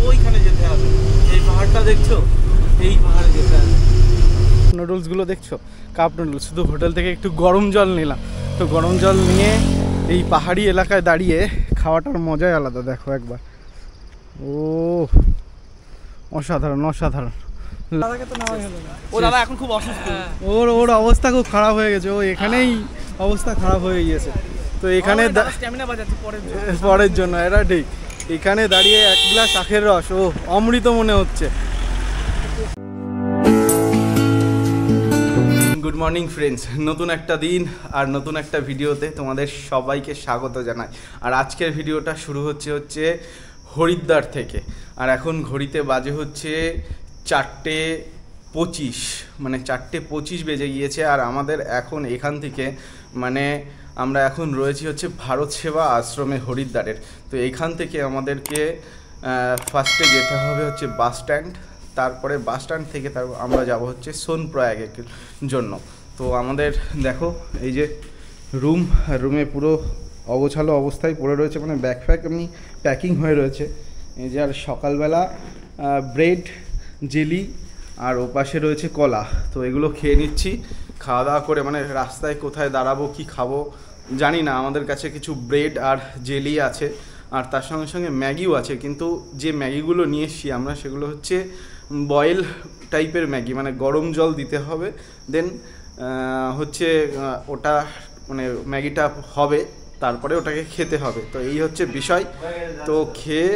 ওইখানে যেতে হবে। এই পাহাড়টা দেখছো, এই পাহাড়ে যেতে হবে। নুডলসগুলো দেখছো, কাপ নুডলস। শুধু হোটেল থেকে একটু গরম জল নিলাম, তো গরম জল নিয়ে এই পাহাড়ি এলাকায় দাঁড়িয়ে খাওয়াটার মজাই আলাদা। দেখো একবার, ও অসাধারণ অসাধারণ। ও দাদা এখন খুব অসুস্থ, ওর অবস্থা খুব খারাপ হয়ে গেছে, ও এখানেই অবস্থা খারাপ হয়ে গিয়েছে। তো এখানে পরের জন্য এটা ঠিক, এখানে দাঁড়িয়ে এক গ্লাস আখের রস ও অমৃত মনে হচ্ছে। গুড মর্নিং ফ্রেন্ডস, নতুন একটা দিন আর নতুন একটা ভিডিওতে তোমাদের সবাইকে স্বাগত জানাই। আর আজকের ভিডিওটা শুরু হচ্ছে হরিদ্বার থেকে। আর এখন ঘড়িতে বাজে হচ্ছে 4:25, মানে 4:25 বেজে গিয়েছে। আর আমাদের এখন এখান থেকে মানে আমরা এখন রয়েছি হচ্ছে ভারত সেবা আশ্রমে হরিদ্বারের। তো এখান থেকে আমাদেরকে ফার্স্টে যেতে হবে হচ্ছে বাস স্ট্যান্ড, তারপরে বাস স্ট্যান্ড থেকে আমরা যাব হচ্ছে সোনপ্রয়াগের জন্য। তো আমাদের দেখো এই যে রুমে পুরো অগোছালো অবস্থায় পড়ে রয়েছে, মানে ব্যাকপ্যাক এমনি প্যাকিং হয়ে রয়েছে। এই যে আর সকালবেলা ব্রেড জেলি আর ওপাশে রয়েছে কলা, তো এগুলো খেয়ে নিচ্ছি। খাওয়া দাওয়া করে মানে রাস্তায় কোথায় দাঁড়াবো কি খাবো জানি না। আমাদের কাছে কিছু ব্রেড আর জেলি আছে, আর তার সঙ্গে সঙ্গে ম্যাগিও আছে। কিন্তু যে ম্যাগিগুলো নিয়ে এসছি আমরা সেগুলো হচ্ছে বয়েল টাইপের ম্যাগি, মানে গরম জল দিতে হবে, দেন হচ্ছে ওটা মানে ম্যাগিটা হবে, তারপরে ওটাকে খেতে হবে। তো এই হচ্ছে বিষয়। তো খেয়ে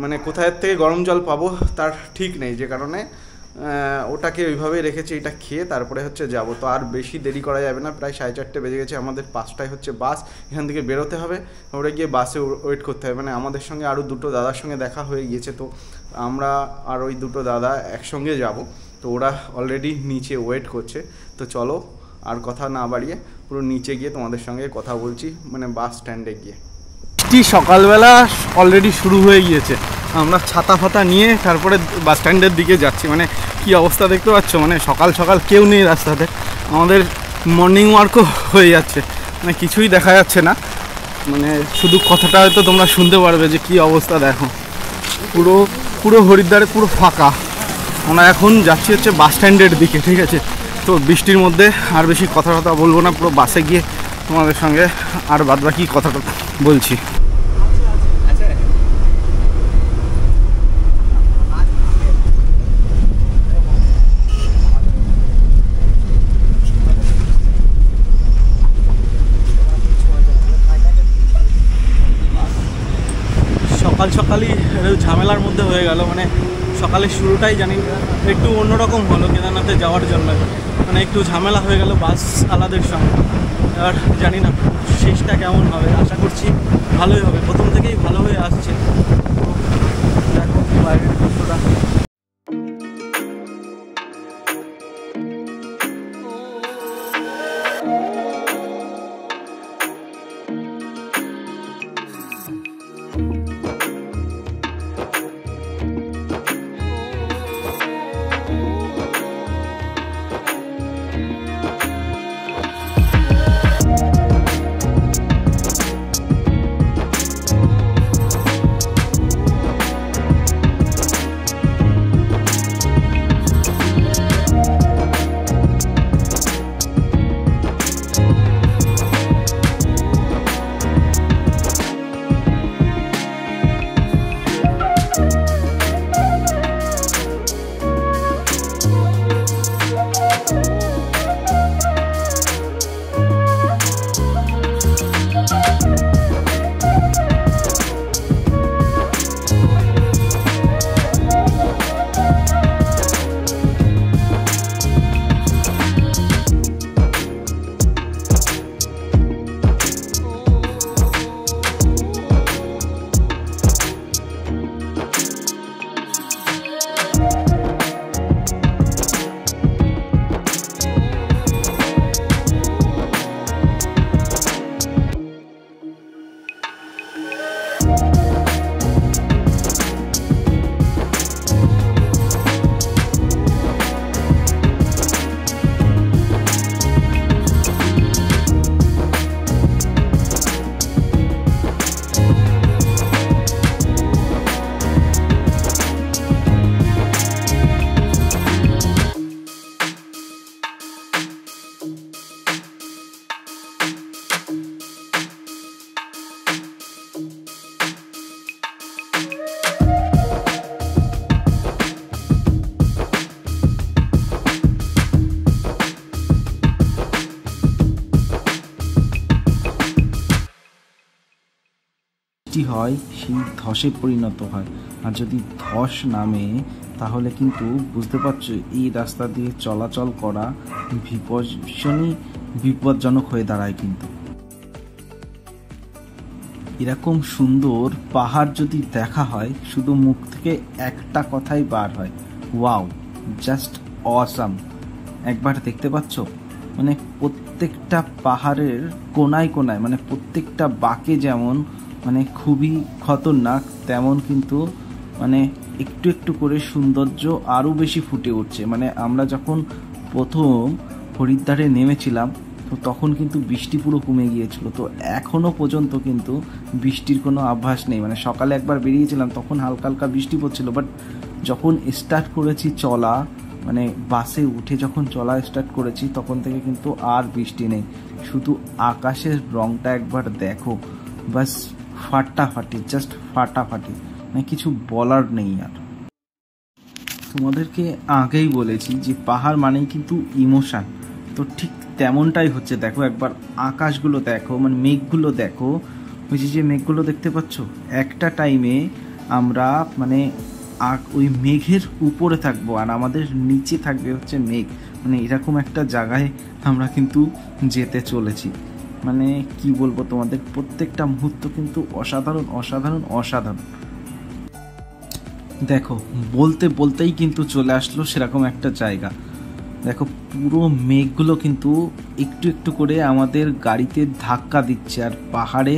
মানে কোথায় থেকে গরম জল পাবো তার ঠিক নেই, যে কারণে ওটাকে ওইভাবেই রেখেছি। এটা খেয়ে তারপরে হচ্ছে যাব। তো আর বেশি দেরি করা যাবে না, প্রায় 4:30 বেজে গেছে। আমাদের 5টায় হচ্ছে বাস, এখান থেকে বেরোতে হবে, ওরা গিয়ে বাসে ওয়েট করতে হবে। মানে আমাদের সঙ্গে আরও দুটো দাদার সঙ্গে দেখা হয়ে গিয়েছে, তো আমরা আর ওই দুটো দাদা একসঙ্গে যাব। তো ওরা অলরেডি নিচে ওয়েট করছে। তো চলো আর কথা না বাড়িয়ে পুরো নিচে গিয়ে তোমাদের সঙ্গে কথা বলছি, মানে বাস স্ট্যান্ডে গিয়ে। সকালবেলা অলরেডি শুরু হয়ে গিয়েছে, আমরা ছাতা ফাতা নিয়ে তারপরে বাস স্ট্যান্ডের দিকে যাচ্ছি। মানে কি অবস্থা দেখতে পাচ্ছ, মানে সকাল সকাল কেউ নেই রাস্তাতে। আমাদের মর্নিং ওয়ার্কও হয়ে যাচ্ছে, মানে কিছুই দেখা যাচ্ছে না। মানে শুধু কথাটা হয়তো তোমরা শুনতে পারবে যে কি অবস্থা। দেখো পুরো হরিদ্বারে পুরো ফাঁকা। আমরা এখন যাচ্ছি হচ্ছে বাস স্ট্যান্ডের দিকে, ঠিক আছে। তো বৃষ্টির মধ্যে আর বেশি কথা বলবো না, পুরো বাসে গিয়ে তোমাদের সঙ্গে আর বাদবাকি কথাটা বলছি। সকালই ঝামেলার মধ্যে হয়ে গেল, মানে সকালের শুরুটাই জানি একটু অন্যরকম হলো কেদারনাথে যাওয়ার জন্য। মানে একটু ঝামেলা হয়ে গেল বাস আলাদের সঙ্গে। আর জানি না শেষটা কেমন হবে, আশা করছি ভালোই হবে। প্রথম থেকেই ভালো হয়ে আসছে। দেখো বাইরের দৃশ্যটা। হয় সেই ধসে পরিণত হয়। আর যদি ধস নামে তাহলে কিন্তু বুঝতে পারছো এই রাস্তা দিয়ে চলাচল করা ভীষণই বিপজ্জনক হয়ে দাঁড়ায়। কিন্তু এরকম সুন্দর পাহাড় যদি দেখা হয় শুধু মুখ থেকে একটা কথাই বার হয়, ওয়াও, জাস্ট অসাম। একবার দেখতে পাচ্ছ মানে প্রত্যেকটা পাহাড়ের কোনায় কোনায় মানে প্রত্যেকটা বাঁকে যেমন মানে খুবই খতরনাক, তেমন কিন্তু মানে একটু একটু করে সৌন্দর্য আরও বেশি ফুটে উঠছে। মানে আমরা যখন প্রথম হরিদ্বারে নেমেছিলাম তো তখন কিন্তু বৃষ্টি পুরো কমে গিয়েছিল, তো এখনও পর্যন্ত কিন্তু বৃষ্টির কোনো আভাস নেই। মানে সকালে একবার বেরিয়েছিলাম তখন হালকা হালকা বৃষ্টি পড়ছিল, বাট যখন স্টার্ট করেছি চলা মানে বাসে উঠে যখন চলা স্টার্ট করেছি তখন থেকে কিন্তু আর বৃষ্টি নেই। শুধু আকাশের রংটা একবার দেখো, বাস ফাটাফাটি, জাস্ট ফাটাফাটি, মানে কিছু বলার নেই। আর তোমাদেরকে আগেই বলেছি যে পাহাড় মানেই কিন্তু ইমোশান, তো ঠিক তেমনটাই হচ্ছে। দেখো একবার আকাশগুলো দেখো, মানে মেঘগুলো দেখো, ওই যে মেঘগুলো দেখতে পাচ্ছ, একটা টাইমে আমরা মানে ওই মেঘের উপরে থাকবো আর আমাদের নিচে থাকবে হচ্ছে মেঘ। মানে এরকম একটা জায়গায় আমরা কিন্তু যেতে চলেছি। মানে কি বলবো তোমাদের, প্রত্যেকটা মুহূর্ত কিন্তু অসাধারণ অসাধারণ অসাধারণ। দেখো বলতে বলতেই কিন্তু চলে আসলো সেরকম একটা জায়গা। দেখো পুরো মেঘগুলো কিন্তু একটু একটু করে আমাদের গাড়িতে ধাক্কা দিচ্ছে আর পাহাড়ে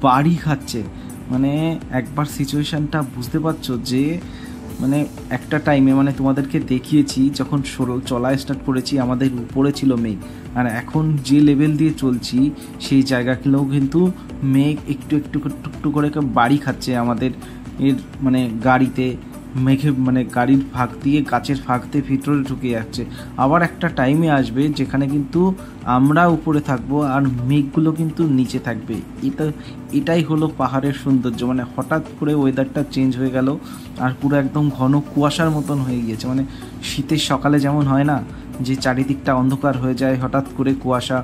বাড়ি খাচ্ছে। মানে একবার সিচুয়েশানটা বুঝতে পারছো যে মানে একটা টাইমে মানে তোমাদেরকে দেখিয়েছি যখন চলা স্টার্ট করেছি আমাদের উপরে ছিল মেঘ, আর এখন যে লেভেল দিয়ে চলছি সেই জায়গাগুলোও কিন্তু মেঘ একটু একটু একটু করে বাড়ি খাচ্ছে আমাদের এর মানে গাড়িতে। মেঘে মানে গাড়ির ফাঁক দিয়ে গাছের ফাঁক দিয়ে ভিতরে ঢুকে যাচ্ছে। আবার একটা টাইমে আসবে যেখানে কিন্তু আমরা উপরে থাকবো আর মেঘগুলো কিন্তু নিচে থাকবে। এটাই হলো পাহাড়ের সৌন্দর্য। মানে হঠাৎ করে ওয়েদারটা চেঞ্জ হয়ে গেল আর পুরো একদম ঘন কুয়াশার মতন হয়ে গিয়েছে। মানে শীতের সকালে যেমন হয় না যে চারিদিকটা অন্ধকার হয়ে যায়, হঠাৎ করে কুয়াশা,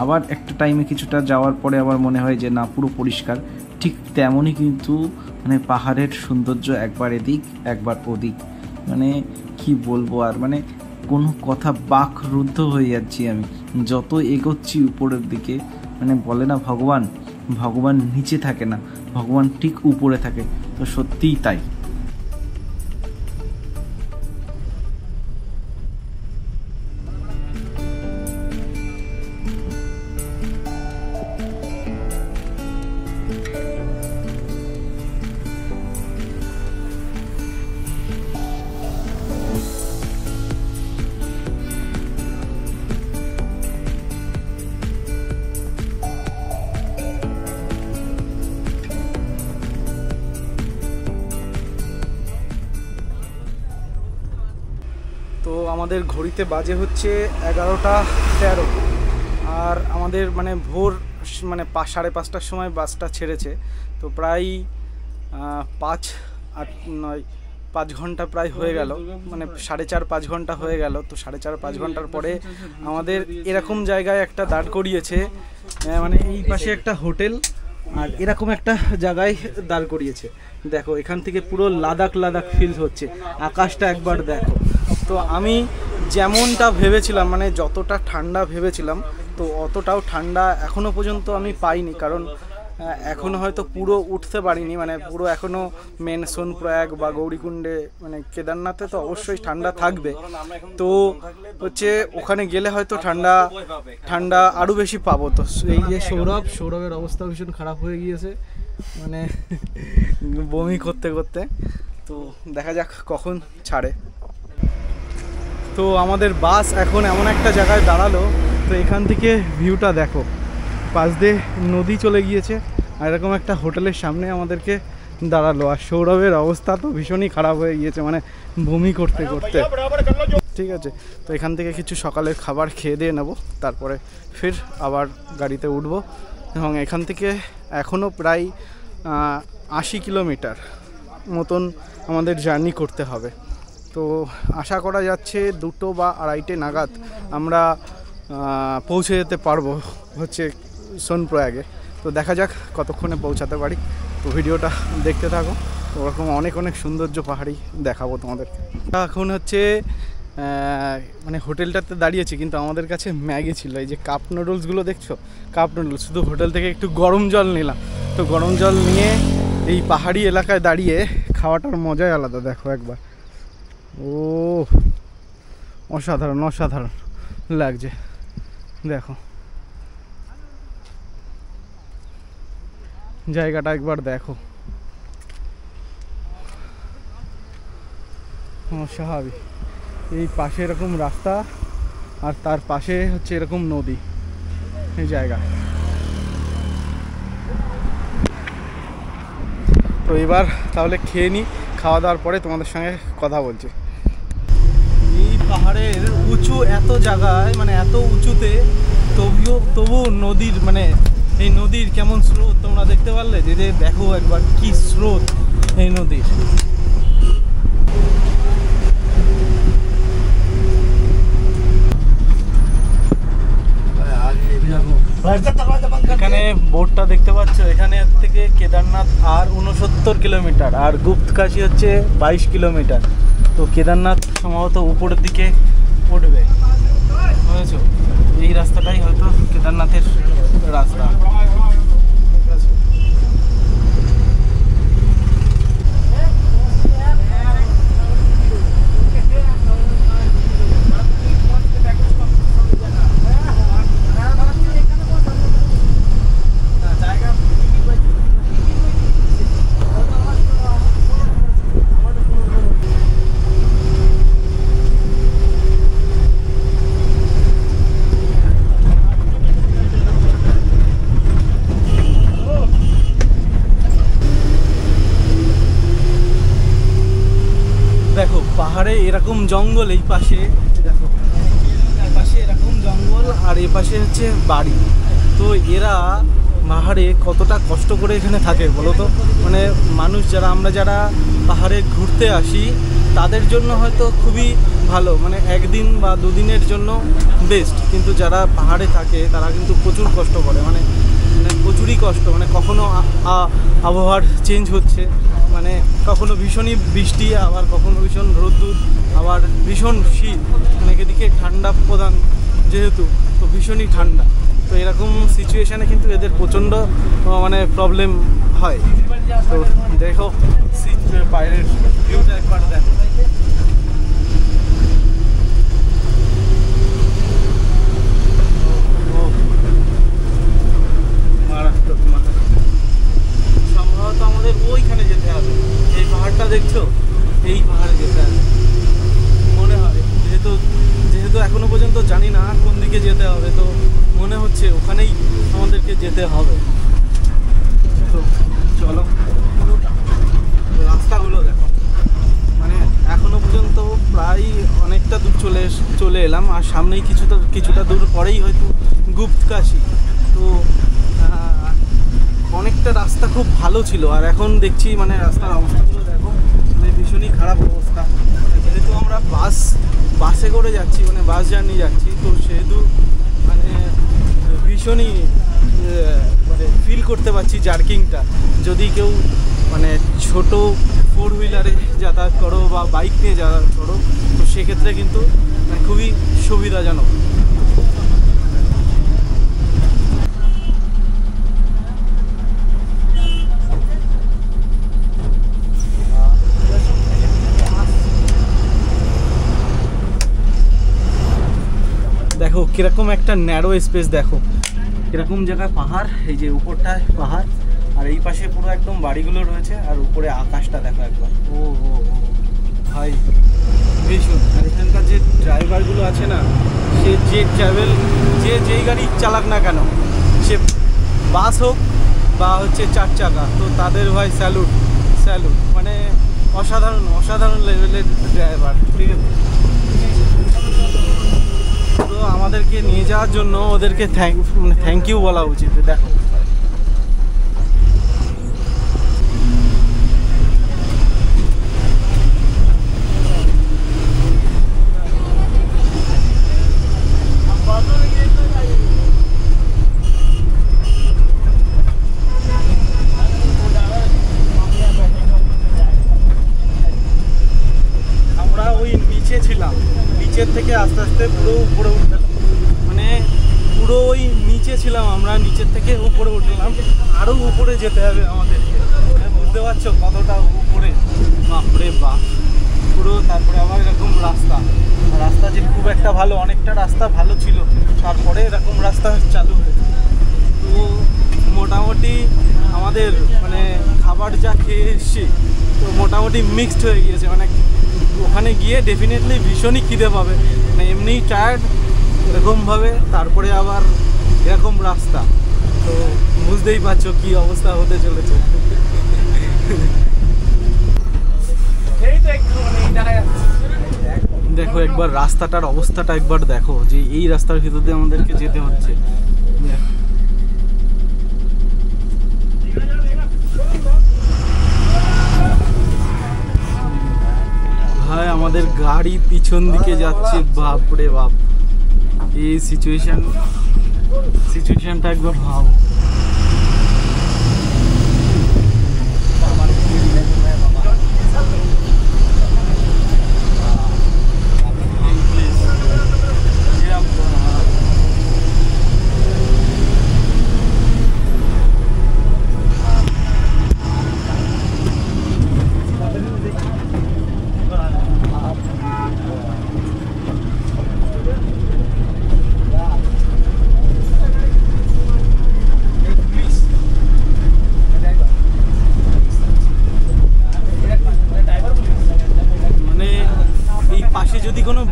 আবার একটা টাইমে কিছুটা যাওয়ার পরে আবার মনে হয় যে না পুরো পরিষ্কার, ঠিক তেমনই কিন্তু মানে পাহাড়ের সৌন্দর্য, একবার এদিক একবার ওদিক। মানে কি বলবো আর, মানে কোনো কথা বাকরুদ্ধ হয়ে যাচ্ছি আমি যত এগোচ্ছি উপরের দিকে। মানে বলে না ভগবান নিচে থাকে না, ভগবান ঠিক উপরে থাকে, তো সত্যিই তাই। তো আমাদের ঘড়িতে বাজে হচ্ছে 11:13, আর আমাদের মানে ভোর মানে 5-5:30টার সময় বাসটা ছেড়েছে। তো প্রায় 5 ঘন্টা প্রায় হয়ে গেল, মানে 4.5-5 ঘন্টা হয়ে গেল। তো 4.5-5 ঘন্টার পরে আমাদের এরকম জায়গায় একটা দাঁড় করিয়েছে, মানে এই পাশে একটা হোটেল আর এরকম একটা জায়গায় দাঁড় করিয়েছে। দেখো এখান থেকে পুরো লাদাখ ফিল হচ্ছে, আকাশটা একবার দেখো। তো আমি যেমনটা ভেবেছিলাম, মানে যতটা ঠান্ডা ভেবেছিলাম তো অতটাও ঠান্ডা এখনও পর্যন্ত আমি পাইনি, কারণ এখনও হয়তো পুরো উঠতে পারিনি। মানে পুরো এখনও মেন সোনপ্রয়াগ বা গৌরীকুণ্ডে মানে কেদারনাথে তো অবশ্যই ঠান্ডা থাকবে, তো হচ্ছে ওখানে গেলে হয়তো ঠান্ডা আরও বেশি পাবো। তো এই যে সৌরভের অবস্থা ভীষণ খারাপ হয়ে গিয়েছে, মানে বমি করতে করতে। তো দেখা যাক কখন ছাড়ে। তো আমাদের বাস এখন এমন একটা জায়গায় দাঁড়ালো, তো এখান থেকে ভিউটা দেখো, পাশ দিয়ে নদী চলে গিয়েছে আর এরকম একটা হোটেলের সামনে আমাদেরকে দাঁড়ালো। আর সৌরভের অবস্থা তো ভীষণই খারাপ হয়ে গিয়েছে, মানে বমি করতে করতে। ঠিক আছে, তো এখান থেকে কিছু সকালের খাবার খেয়ে দিয়ে নেবো, তারপরে ফির আবার গাড়িতে উঠবো। এবং এখান থেকে এখনও প্রায় 80 কিলোমিটার মতন আমাদের জার্নি করতে হবে। তো আশা করা যাচ্ছে 2 বা 2:30 নাগাদ আমরা পৌঁছে যেতে পারবো হচ্ছে সোনপ্রয়াগে। তো দেখা যাক কতক্ষণে পৌঁছাতে পারি। তো ভিডিওটা দেখতে থাকো, ওরকম অনেক অনেক সৌন্দর্য পাহাড়ি দেখাবো তোমাদের। এখন হচ্ছে মানে হোটেলটাতে দাঁড়িয়েছি, কিন্তু আমাদের কাছে ম্যাগি ছিল, এই যে কাপ নুডলসগুলো দেখছো, কাপ নুডলস, শুধু হোটেল থেকে একটু গরম জল নিলাম। তো গরম জল নিয়ে এই পাহাড়ি এলাকায় দাঁড়িয়ে খাওয়াটার মজাই আলাদা। দেখো একবার, ও অসাধারণ অসাধারণ লাগছে। দেখো জায়গাটা একবার দেখো, অস্বাভাবিক। এই পাশে এরকম রাস্তা আর তার পাশে হচ্ছে এরকম নদী, এই জায়গা। তো এবার তাহলে খেয়ে নিই, খাওয়া দাওয়ার পরে তোমাদের সঙ্গে কথা বলছি। এই পাহাড়ের উঁচু এত জায়গায়, মানে এত উঁচুতে, তবু নদীর, মানে এই নদীর কেমন স্রোত তোমরা দেখতে পারলে, যে দেখো একবার কি স্রোত এই নদীর। এখানে বোর্ডটা দেখতে পাচ্ছ, এখানে থেকে কেদারনাথ আর 69 কিলোমিটার, আর গুপ্তকাশী হচ্ছে 22 কিলোমিটার। তো কেদারনাথ সম্ভবত উপরের দিকে উঠবে, বুঝেছো? এই রাস্তাটাই হয়তো কেদারনাথের রাস্তা। দেখো পাহাড়ে এরকম জঙ্গল, এই পাশে দেখো, এই পাশে এরকম জঙ্গল, আর এই পাশে হচ্ছে বাড়ি। তো এরা পাহাড়ে কতটা কষ্ট করে এখানে থাকে বলো তো। মানে মানুষ যারা, আমরা যারা পাহাড়ে ঘুরতে আসি, তাদের জন্য হয়তো খুবই ভালো, মানে একদিন বা দুদিনের জন্য বেস্ট। কিন্তু যারা পাহাড়ে থাকে তারা কিন্তু প্রচুর কষ্ট করে, মানে প্রচুরই কষ্ট। মানে কখনো আবহাওয়ার চেঞ্জ হচ্ছে, মানে কখনো ভীষণই বৃষ্টি, আবার কখনো ভীষণ রোদ্দুর, আবার ভীষণ শীত, মানে এদিকে ঠান্ডা প্রধান যেহেতু, তো ভীষণই ঠান্ডা। তো এরকম সিচুয়েশানে কিন্তু এদের প্রচণ্ড মানে প্রবলেম হয়। তো দেখো বাইরের ভিউটা একবার দেখো, সম্ভবত আমাদের ওইখানে যেতে হবে। এই পাহাড়টা দেখছো, এই পাহাড়ে যেতে হবে মনে হয়, যেহেতু এখনো পর্যন্ত জানি না কোন দিকে যেতে হবে, তো মনে হচ্ছে ওখানেই আমাদেরকে যেতে হবে। তো চলো, রাস্তাগুলো দেখো, মানে এখনো পর্যন্ত প্রায় অনেকটা দূর চলে এলাম, আর সামনেই কিছুটা দূর পরেই হয়তো গুপ্তকাশী। তো অনেকটা রাস্তা খুব ভালো ছিল, আর এখন দেখছি মানে রাস্তার অবস্থাগুলো দেখো, মানে ভীষণই খারাপ অবস্থা। যেহেতু আমরা বাসে করে যাচ্ছি, মানে বাস জার্নি যাচ্ছি, তো সেহেতু মানে ভীষণই মানে ফিল করতে পারছি জার্কিংটা। যদি কেউ মানে ছোট 4 হুইলারে যাতায়াত করো বা বাইক নিয়ে যাতায়াত করো, তো সেক্ষেত্রে কিন্তু খুবই সুবিধাজনক। দেখো কিরকম একটা ন্যারো স্পেস, দেখো কিরকম জায়গায় পাহাড়, এই যে উপরটায় পাহাড়, আর এই পাশে পুরো একদম বাড়িগুলো রয়েছে, আর উপরে আকাশটা দেখো একবার, ও ভাই ভীষণ। আর এখানকার যে ড্রাইভারগুলো আছে না, সে যেই গাড়ি চালাক না কেন, সে বাস হোক বা হচ্ছে 4 চাকা, তো তাদের ভাই স্যালুট, মানে অসাধারণ লেভেলের ড্রাইভার, ঠিক আছে। তো আমাদেরকে নিয়ে যাওয়ার জন্য ওদেরকে থ্যাংক ইউ বলা উচিত। দেখো নিচের থেকে আস্তে আস্তে পুরো উপরে উঠলাম, মানে পুরো ওই নিচে ছিলাম আমরা, নিচের থেকে উপরে উঠলাম, আরও উপরে যেতে হবে আমাদেরকে, বুঝতে পারছো কতটা উপরে, বাপরে বাপ পুরো। তারপরে আবার এরকম রাস্তা যে খুব একটা ভালো, অনেকটা রাস্তা ভালো ছিল, তারপরে এরকম রাস্তা চালু হয়েছে। তো মোটামুটি আমাদের মানে খাবার যা খেয়ে এসছি তো মোটামুটি মিক্সড হয়ে গিয়েছে, মানে ওখানে গিয়ে ডেফিনেটলি ভীষণই খিদে পাবে, মানে এমনিই টায়ার্ড এরকমভাবে, তারপরে আবার এরকম রাস্তা, তো বুঝতেই পারছো কী অবস্থা হতে চলেছে। দেখো একবার রাস্তাটার অবস্থাটা একবার দেখো, যে এই রাস্তার ভিতর দিয়ে আমাদেরকে যেতে হচ্ছে। ভাই আমাদের গাড়ি পিছন দিকে যাচ্ছে, বাপরে বাপ, এই সিচুয়েশনটা একবার ভাবো।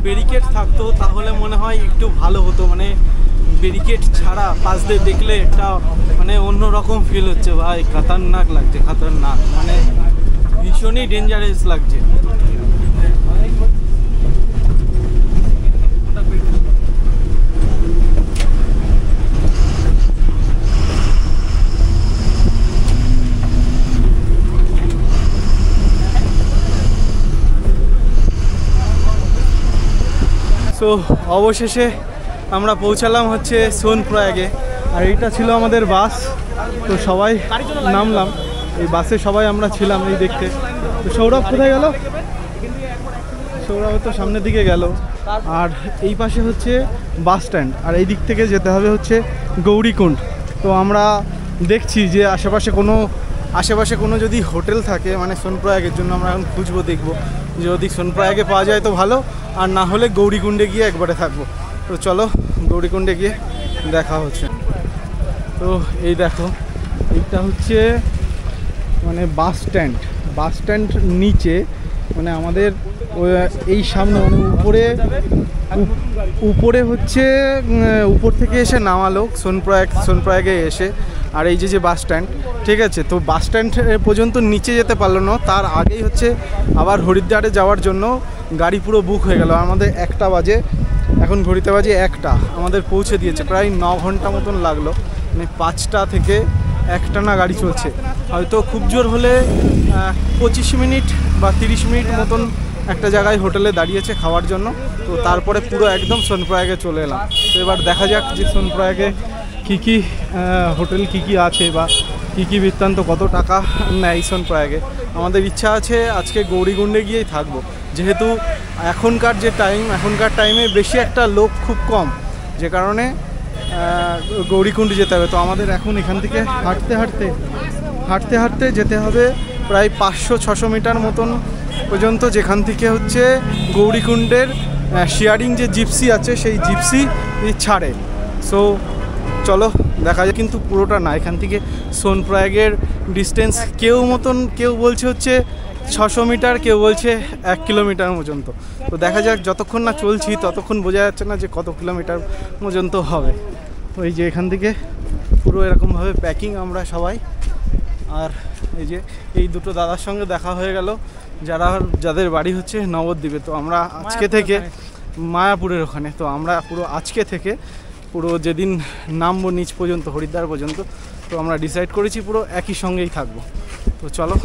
ব্যারিকেড থাকতো তাহলে মনে হয় একটু ভালো হতো, মানে ব্যারিকেড ছাড়া পাশ দিয়ে দেখলে একটা মানে অন্যরকম ফিল হচ্ছে ভাই, খতরনাক লাগছে, খতরনাক, মানে ভীষণই ডেঞ্জারাস লাগছে। তো অবশেষে আমরা পৌঁছালাম হচ্ছে সোনপ্রয়াগে, আর এইটা ছিল আমাদের বাস। তো সবাই নামলাম, এই বাসে সবাই আমরা ছিলাম এই দেখতে। তো সৌরভ কোথায় গেল? সৌরভ তো সামনের দিকে গেল। আর এই পাশে হচ্ছে বাস স্ট্যান্ড, আর এই দিক থেকে যেতে হবে হচ্ছে গৌরীকুণ্ড। তো আমরা দেখছি যে আশেপাশে কোনো যদি হোটেল থাকে মানে সোনপ্রয়াগের জন্য আমরা এখন খুঁজবো, দেখবো যদি সোনপ্রয়াগে পাওয়া যায় তো ভালো, আর না হলে গৌরীকুণ্ডে গিয়ে একবারে থাকবো। তো চলো গৌরীকুণ্ডে গিয়ে দেখা হচ্ছে। তো এই দেখো এইটা হচ্ছে মানে বাস স্ট্যান্ড নিচে, মানে আমাদের এই সামনে মানে উপরে হচ্ছে উপর থেকে এসে নামালো সোনপ্রয়াগে এসে। আর এই যে বাস স্ট্যান্ড, ঠিক আছে, তো বাস স্ট্যান্ড পর্যন্ত নিচে যেতে পারলো না, তার আগেই হচ্ছে আবার হরিদ্বারে যাওয়ার জন্য গাড়ি পুরো বুক হয়ে গেল। আমাদের 1টা বাজে, এখন ঘড়িতে বাজে 1টা, আমাদের পৌঁছে দিয়েছে, প্রায় 9 ঘন্টা মতন লাগলো, মানে 5টা থেকে একটানা গাড়ি চলছে। হয়তো খুব জোর হলে 25 মিনিট বা 30 মিনিট মতন একটা জায়গায় হোটেলে দাঁড়িয়েছে খাওয়ার জন্য। তো তারপরে পুরো একদম সোনপ্রয়াগে চলে এলাম। তো এবার দেখা যাক যে সোনপ্রয়াগে কী হোটেল কী আছে বা কী বৃত্তান্ত, কত টাকা নেয় সোনপ্রয়াগে। আমাদের ইচ্ছা আছে আজকে গৌরীকুণ্ডে গিয়েই থাকবো, যেহেতু এখনকার টাইমে বেশি একটা লোক খুব কম, যে কারণে গৌরীকুণ্ড যেতে হবে। তো আমাদের এখন এখান থেকে হাঁটতে হাঁটতে যেতে হবে প্রায় 500-600 মিটার মতন পর্যন্ত, যেখান থেকে হচ্ছে গৌরীকুণ্ডের শেয়ারিং যে জিপসি আছে সেই জিপসি ছাড়ে। সো চলো দেখা যায়, কিন্তু পুরোটা না, এখান থেকে সোনপ্রয়াগের ডিস্টেন্স কেউ বলছে হচ্ছে 600 মিটার, কেউ বলছে 1 কিলোমিটার পর্যন্ত। তো দেখা যাক, যতক্ষণ না চলছি ততক্ষণ বোঝা যাচ্ছে না যে কত কিলোমিটার পর্যন্ত হবে। ওই যে এখান থেকে পুরো এরকমভাবে প্যাকিং আমরা সবাই। আর এই যে এই দুটো দাদার সঙ্গে দেখা হয়ে গেল, যাদের বাড়ি হচ্ছে নবদ্বীপে। তো আমরা আজকে থেকে মায়াপুরের ওখানে, তো আমরা পুরো আজকে থেকে পুরো যেদিন নামবো নিচ পর্যন্ত হরিদ্বার পর্যন্ত, তো আমরা ডিসাইড করেছি পুরো একই সঙ্গেই থাকবো। তো চলো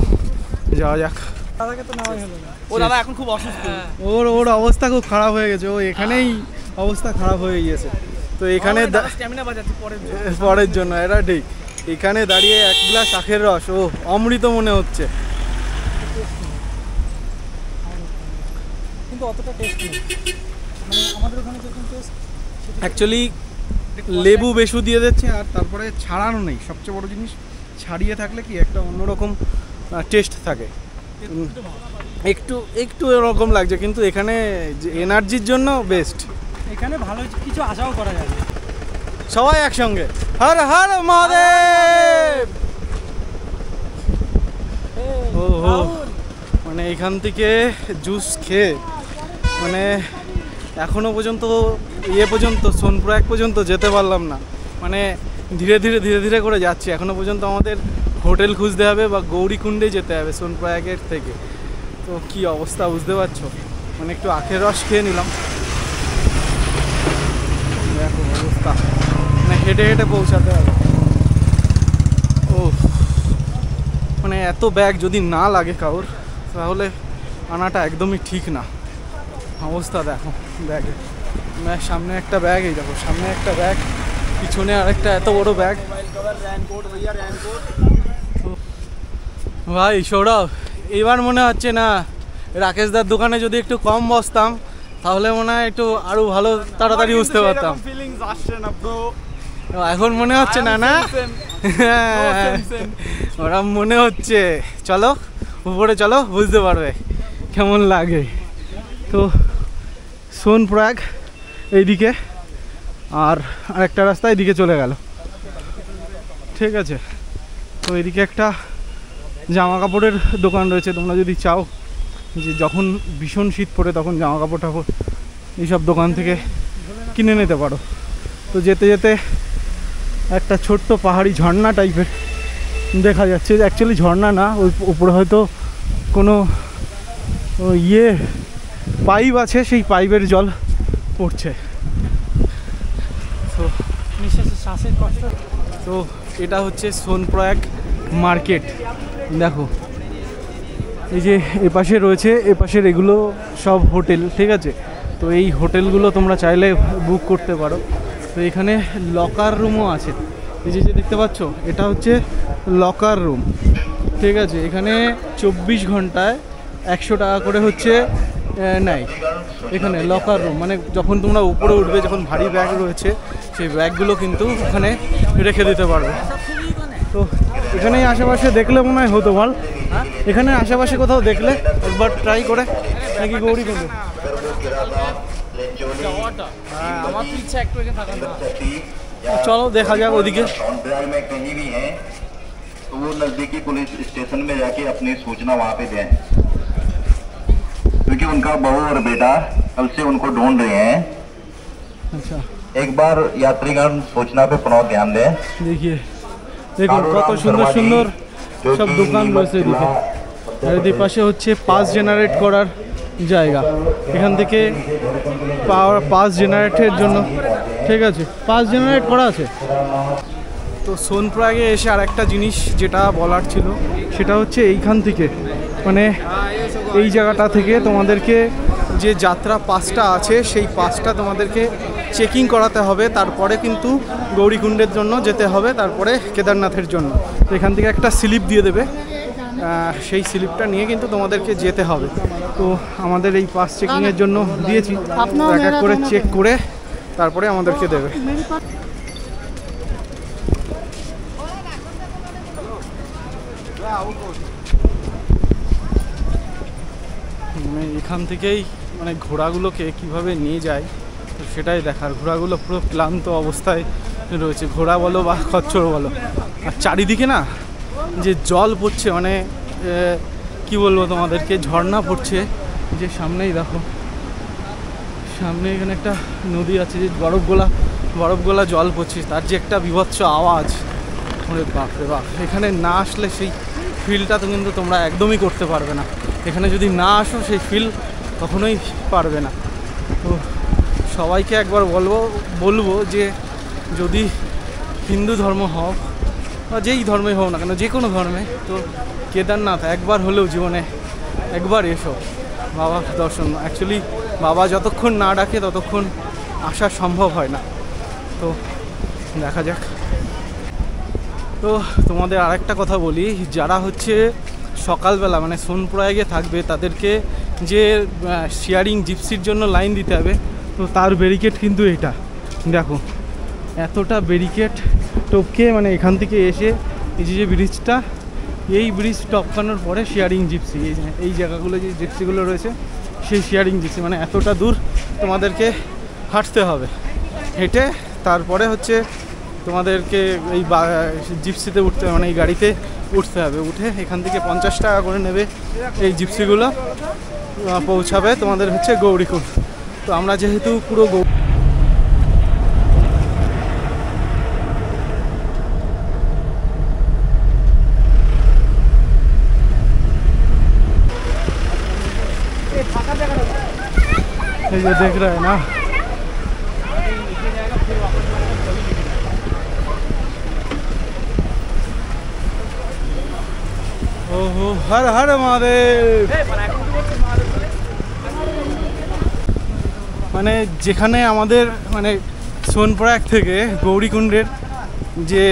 যাওয়া যাক। দাদাকে তো নেওয়াই হলো না, ও দাদা এখন খুব অসুস্থ, ওর অবস্থা খুব খারাপ হয়ে গেছে, ও এখানেই অবস্থা খারাপ হয়ে গিয়েছে। তো এখানে স্ট্যামিনা বাজাচ্ছে পরের জন্য, এটা ঠিক। এখানে দাঁড়িয়ে 1 গ্লাস আখের রস ও অমৃত মনে হচ্ছে, কিন্তু অতটা টেস্ট নেই। আমাদের ওখানে যেরকম টেস্ট অ্যাকচুয়ালি লেবু বেশু দিয়ে দিচ্ছে, আর তারপরে ছাড়ানো নেই। সবচেয়ে বড় জিনিস, ছাড়িয়ে থাকলে কি একটা অন্যরকম টেস্ট থাকে। একটু একটু এরকম লাগছে, কিন্তু এখানে এনার্জির জন্য বেস্ট। এখানে ভালো কিছু আশাও করা যায়। সবাই একসঙ্গে হর হর মহাদেব। ও হো, মানে এখান থেকে জুস খেয়ে মানে এখনো পর্যন্ত সোনপ্রয়াগ পর্যন্ত যেতে পারলাম না। মানে ধীরে ধীরে করে যাচ্ছি। এখনো পর্যন্ত আমাদের হোটেল খুঁজতে হবে বা গৌরীকুণ্ডে যেতে হবে সোনপ্রয়াগের থেকে। তো কি অবস্থা বুঝতে পারছো, মানে একটু আখের রস খেয়ে নিলাম। দেখো অবস্থা, মানে হেঁটে পৌঁছাতে হবে। ও মানে এত ব্যাগ যদি না লাগে কারোর, তাহলে আনাটা একদমই ঠিক না। অবস্থা দেখো ব্যাগে, সামনে একটা ব্যাগ, এই দেখো সামনে একটা ব্যাগ, পিছনে আরেকটা এত বড় ব্যাগ। ভাই সৌরভ, এবার মনে হচ্ছে না রাকেশদার দোকানে যদি একটু কম বসতাম তাহলে মনে হয় একটু আরো ভালো তাড়াতাড়ি বুঝতে পারতাম। এখন মনে হচ্ছে না, না ওরা মনে হচ্ছে। চলো উপরে চলো, বুঝতে পারবে কেমন লাগে। তো সোনপ্রয়াগ এইদিকে, আর আরেকটা রাস্তা এইদিকে চলে গেল, ঠিক আছে। তো এইদিকে একটা জামা কাপড়ের দোকান রয়েছে। তোমরা যদি চাও যে যখন ভীষণ শীত পড়ে তখন জামা কাপড় টাপড় এইসব দোকান থেকে কিনে নিতে পারো। তো যেতে যেতে একটা ছোট্ট পাহাড়ি ঝর্ণা টাইপের দেখা যাচ্ছে। অ্যাকচুয়ালি ঝর্ণা না, ওই উপরে হয়তো কোনো পাইপ আছে, সেই পাইপের জল পড়ছে। তো শ্বাসের কষ্ট। তো এটা হচ্ছে সোনপ্রয়াগ মার্কেট। দেখো এই যে এপাশে রয়েছে, এপাশের এগুলো সব হোটেল, ঠিক আছে। তো এই হোটেলগুলো তোমরা চাইলে বুক করতে পারো। তো এখানে লকার রুমও আছে। এই যে দেখতে পাচ্ছ, এটা হচ্ছে লকার রুম, ঠিক আছে। এখানে 24 ঘন্টায় 100 টাকা করে হচ্ছে নেয় এখানে লকার রুম। মানে যখন তোমরা উপরে উঠবে, যখন ভারী ব্যাগ রয়েছে সেই ব্যাগগুলো কিন্তু ওখানে রেখে দিতে পারবে। তো এখানেই আশেপাশে দেখলে মনে হয় হতো বল, এখানে আশেপাশে কোথাও দেখলে একবার ট্রাই করে নাকি গৌরীকুণ্ডে। আমার তো ইচ্ছা একটু এখানে থাকার না। চলো দেখা যাক ওদিকে। तो वो नजदीकी पुलिस स्टेशन में जाके अपनी सूचना वहाँ पे दें, क्योंकि उनका बहू और बेटा कल से उनको ढूंढ रहे हैं। अच्छा, एक बार यात्रीगण सूचना पे पुनः ध्यान दें। देखिए দেখুন কত সুন্দর সুন্দর সব দোকান রয়েছে এদিকে। আর এদিকে পাশে হচ্ছে পাস জেনারেট করার জায়গা। এখান থেকে পাস জেনারেটের জন্য, ঠিক আছে, পাস জেনারেট করা আছে। তো সোনপ্রয়াগে এসে আর একটা জিনিস যেটা বলার ছিল, সেটা হচ্ছে এইখান থেকে, মানে এই জায়গাটা থেকে তোমাদেরকে যে যাত্রা পাসটা আছে সেই পাসটা তোমাদেরকে চেকিং করাতে হবে। তারপরে কিন্তু গৌরীকুণ্ডের জন্য যেতে হবে, তারপরে কেদারনাথের জন্য। তো এখান থেকে একটা স্লিপ দিয়ে দেবে, সেই স্লিপটা নিয়ে কিন্তু তোমাদেরকে যেতে হবে। তো আমাদের এই পাস চেকিংয়ের জন্য দিয়েছি, এক এক করে চেক করে তারপরে আমাদেরকে দেবে। মানে এখান থেকেই মানে ঘোড়াগুলোকে কিভাবে নিয়ে যায় তো সেটাই দেখার। ঘোড়াগুলো পুরো ক্লান্ত অবস্থায় রয়েছে, ঘোড়া বলো বা খচ্চর বলো। আর চারিদিকে না যে জল পড়ছে, মানে কি বলবো তোমাদেরকে, ঝর্ণা পড়ছে। যে সামনেই দেখো, সামনে এখানে একটা নদী আছে, যে বরফ গোলা জল পড়ছে, তার যে একটা বীভৎস আওয়াজ, ওরে বাপ রে বাপ। এখানে না আসলে সেই ফিলটা তো কিন্তু তোমরা একদমই করতে পারবে না। এখানে যদি না আসো সেই ফিল কখনোই পারবে না। তো সবাইকে একবার বলবো যে যদি হিন্দু ধর্ম হোক বা যেই ধর্মে হোক না কেন, যে কোনো ধর্মে, তো কেদারনাথ একবার হলেও জীবনে একবার এসো বাবা দর্শন। অ্যাকচুয়ালি বাবা যতক্ষণ না ডাকে ততক্ষণ আসা সম্ভব হয় না। তো দেখা যাক। তো তোমাদের আরেকটা কথা বলি, যারা হচ্ছে সকালবেলা মানে সোনপ্রয়াগে থাকবে তাদেরকে যে শেয়ারিং জিপসির জন্য লাইন দিতে হবে, তো তো তার ব্যারিকেড কিন্তু এটা দেখো, এতটা ব্যারিকেড টপকে মানে এখান থেকে এসে এই যে ব্রিজটা, এই ব্রিজ টপকানোর পরে শেয়ারিং জিপসি, এই জায়গাগুলো যে জিপসিগুলো রয়েছে সেই শেয়ারিং জিপসি, মানে এতটা দূর তোমাদেরকে হাঁটতে হবে হেঁটে, তারপরে হচ্ছে তোমাদেরকে এই জিপসিতে উঠতে হবে, মানে এই গাড়িতে উঠতে হবে। উঠে এখান থেকে 50 টাকা করে নেবে এই জিপসিগুলো, পৌঁছাবে তোমাদের হচ্ছে গৌরীকুণ্ড। তো আমরা যেহেতু পুরো এই যে দেখ रहा है ना, ओहो हर हर महादेव। মানে যেখানে আমাদের মানে সোনপ্রয়াগ থেকে গৌরীকুণ্ডের যে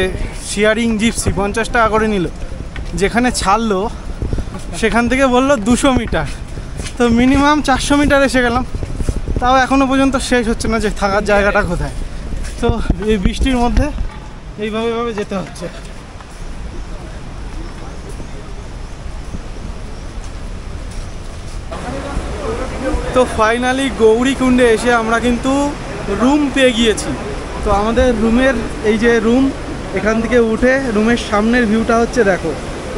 শেয়ারিং জিপসি 50 টাকা করে নিল, যেখানে ছাড়লো সেখান থেকে বললো 200 মিটার, তো মিনিমাম 400 মিটার এসে গেলাম, তাও এখনও পর্যন্ত শেষ হচ্ছে না যে থাকার জায়গাটা কোথায়। তো এই বৃষ্টির মধ্যে এইভাবে যেতে হচ্ছে। তো ফাইনালি গৌরীকুণ্ডে এসে আমরা কিন্তু রুম পেয়ে গিয়েছি। তো আমাদের রুমের এই যে রুম, এখান থেকে উঠে রুমের সামনের ভিউটা হচ্ছে দেখো,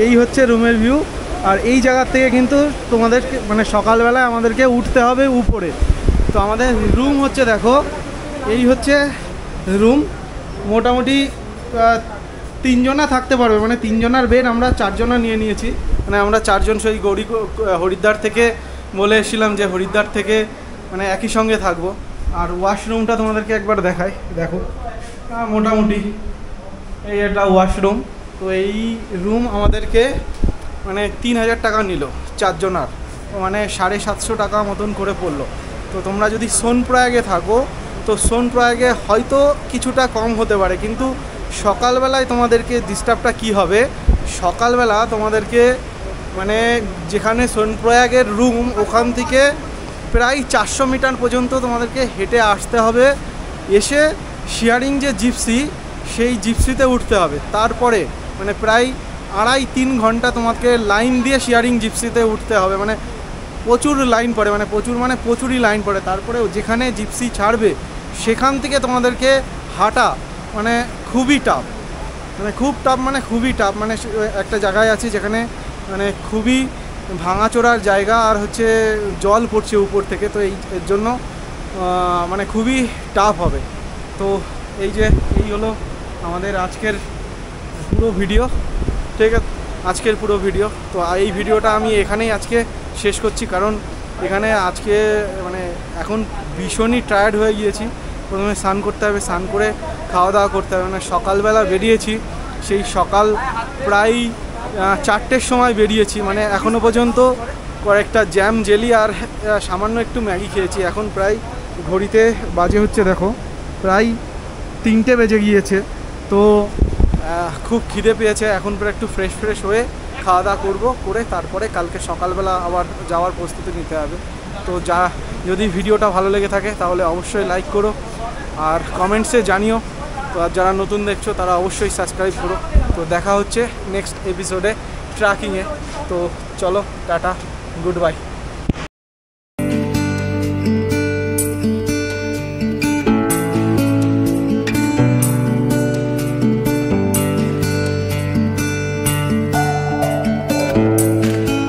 এই হচ্ছে রুমের ভিউ। আর এই জায়গার থেকে কিন্তু তোমাদের মানে সকালবেলায় আমাদেরকে উঠতে হবে উপরে। তো আমাদের রুম হচ্ছে দেখো, এই হচ্ছে রুম, মোটামুটি 3 জনা থাকতে পারবে, মানে 3 জনার বেড আমরা 4 জনা নিয়ে নিয়েছি। মানে আমরা 4 জন সেই হরিদ্বার থেকে বলে এসেছিলাম যে হরিদ্বার থেকে মানে একই সঙ্গে থাকবো। আর ওয়াশরুমটা তোমাদেরকে একবার দেখাই, দেখো মোটামুটি এই একটা ওয়াশরুম। তো এই রুম আমাদেরকে মানে 3000 টাকা নিল 4 জনার, মানে 750 টাকা মতন করে পড়লো। তো তোমরা যদি সোনপ্রয়াগে থাকো তো সোনপ্রয়াগে হয়তো কিছুটা কম হতে পারে, কিন্তু সকালবেলায় তোমাদেরকে ডিস্টার্বটা কী হবে, সকালবেলা তোমাদেরকে মানে যেখানে সোনপ্রয়াগের রুম ওখান থেকে প্রায় 400 মিটার পর্যন্ত তোমাদেরকে হেঁটে আসতে হবে, এসে শেয়ারিং যে জিপসি সেই জিপসিতে উঠতে হবে। তারপরে মানে প্রায় 2.5-3 ঘন্টা তোমাকে লাইন দিয়ে শেয়ারিং জিপসিতে উঠতে হবে, মানে প্রচুর লাইন পড়ে, মানে প্রচুরই লাইন পড়ে। তারপরে যেখানে জিপসি ছাড়বে সেখান থেকে তোমাদেরকে হাঁটা মানে খুবই টাফ, মানে খুবই টাফ। মানে একটা জায়গায় আছে যেখানে মানে খুবই ভাঙাচোরার জায়গা, আর হচ্ছে জল পড়ছে উপর থেকে, তো এর জন্য মানে খুবই টাফ হবে। তো এই হলো আমাদের আজকের পুরো ভিডিও, ঠিক আছে, আজকের পুরো ভিডিও। তো এই ভিডিওটা আমি এখানেই আজকে শেষ করছি, কারণ এখানে আজকে মানে এখন ভীষণই টায়ার্ড হয়ে গিয়েছি। প্রথমে স্নান করতে হবে, স্নান করে খাওয়া দাওয়া করতে হবে। মানে সকালবেলা বেরিয়েছি, সেই সকাল প্রায় 4টের সময় বেরিয়েছি, মানে এখনও পর্যন্ত কয়েকটা জ্যাম জেলি আর সামান্য একটু ম্যাগি খেয়েছি। এখন প্রায় ঘড়িতে বাজে হচ্ছে দেখো প্রায় 3টে বেজে গিয়েছে। তো খুব খিদে পেয়েছে, এখন প্রায় একটু ফ্রেশ হয়ে খাওয়া দাওয়া করবো, করে তারপরে কালকে সকালবেলা আবার যাওয়ার প্রস্তুতি নিতে হবে। তো যদি ভিডিওটা ভালো লেগে থাকে তাহলে অবশ্যই লাইক করো আর কমেন্টসে জানিও। তো আর যারা নতুন দেখছো তারা অবশ্যই সাবস্ক্রাইব করো। তো দেখা হচ্ছে নেক্সট এপিসোডে ট্র্যাকিংয়ে। তো চলো, টাটা, গুড বাই।